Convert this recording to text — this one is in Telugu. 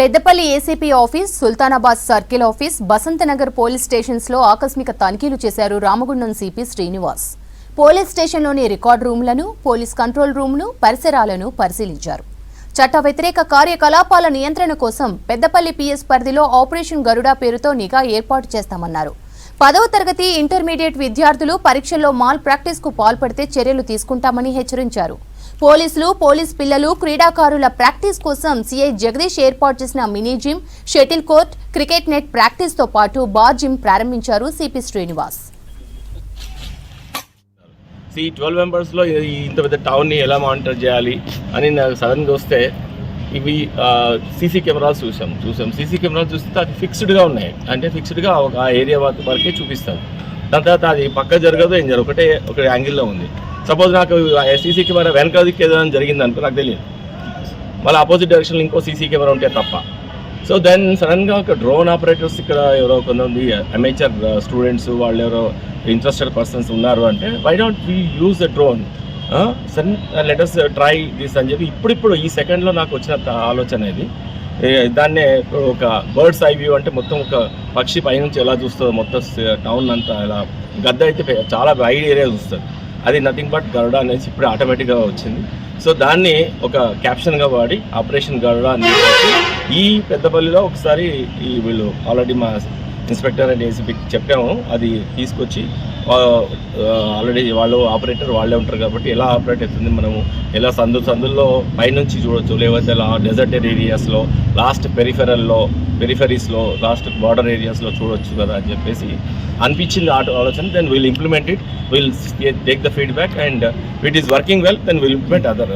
Peddapalli ACP office, Sultanabad circle office, Basantnagar police stations లో ఆకస్మిక తనిఖీలు చేశారు రామగుండం సిపి శ్రీనివాస్. పోలీస్ స్టేషన్లోని రికార్డు రూమ్లను, పోలీస్ కంట్రోల్ రూమ్ను, పరిసరాలను పరిశీలించారు. చట్ట వ్యతిరేక కార్యకలాపాల నియంత్రణ కోసం పెద్దపల్లి పిఎస్ పరిధిలో ఆపరేషన్ గరుడ పేరుతో నిఘా ఏర్పాటు చేస్తామన్నారు. 10వ తరగతి ఇంటర్మీడియట్ విద్యార్థులు పరీక్షల్లో మాల్ ప్రాక్టీస్ కు పాల్పడితే చర్యలు తీసుకుంటామని హెచ్చరించారు. పోలీసులు, పోలీస్ పిల్లలు, క్రీడాకారుల ప్రాక్టీస్ కోసం సిఐ జగదీష్ ఏర్పాటు చేసిన mini gym, shuttle court, cricket net practice తో పాటు బార్ జిమ్ ప్రారంభించారు సిపి శ్రీనివాస్. 12 మెంబర్స్ లో ఇంత పెద్ద టౌన్ ని ఎలా మానిటర్ చేయాలి అని సడన్ గా వస్తే ఇవి సీసీ కెమెరాస్ చూసాం. సీసీ కెమెరాలు చూస్తే అది ఫిక్స్డ్ గా ఉన్నాయి. అంటే ఫిక్స్డ్ గా ఒక ఏరియా వరకే చూపిస్తారు. దాని తర్వాత అది పక్క జరగదు, ఏం జరగదు, ఒక యాంగిల్లో ఉంది. సపోజ్ నాకు సీసీ కెమెరా వెనక దిక్కు ఏదైనా జరిగింది అనుకో, నాకు తెలియదు. మళ్ళీ ఆపోజిట్ డైరెక్షన్లో ఇంకో సీసీ కెమెరా ఉంటే తప్ప. సో దెన్ సడన్గా ఒక డ్రోన్ ఆపరేటర్స్ ఇక్కడ ఎవరో కొంతమంది అమేచర్ స్టూడెంట్స్, వాళ్ళు ఎవరో ఇంట్రెస్టెడ్ పర్సన్స్ ఉన్నారు అంటే, why don't we use the drone, let us try this అని చెప్పి ఇప్పుడు ఈ సెకండ్లో నాకు వచ్చిన ఆలోచన ఇది. దాన్నే ఒక బర్డ్స్ ఐ వ్యూ, అంటే మొత్తం ఒక పక్షి పైనుంచి ఎలా చూస్తుందో మొత్తం టౌన్ అంతా, ఎలా గద్ద అయితే చాలా వైడ్ ఏరియా చూస్తుంది. అది నథింగ్ బట్ గరుడ అనేసి ఇప్పుడు ఆటోమేటిక్గా వచ్చింది. సో దాన్ని ఒక క్యాప్షన్గా వాడి ఆపరేషన్ గరుడ అని ఈ పెద్దపల్లిలో ఒకసారి వీళ్ళు ఆల్రెడీ మా ఇన్స్పెక్టర్ అండ్ ఏసీపీకి చెప్పాము. అది తీసుకొచ్చి ఆల్రెడీ వాళ్ళు ఆపరేటర్ వాళ్ళే ఉంటారు కాబట్టి ఎలా ఆపరేట్ అవుతుంది, మనము ఎలా సందుల్లో పైనుంచి చూడొచ్చు, లేకపోతే డెజర్ట్ ఏరియాస్లో, లాస్ట్ పెరిఫరీస్లో, లాస్ట్ బార్డర్ ఏరియాస్లో చూడొచ్చు కదా అని చెప్పేసి అనిపించింది ఆలోచన. Then will implement it, will take the feedback, and it is working well, then will implement other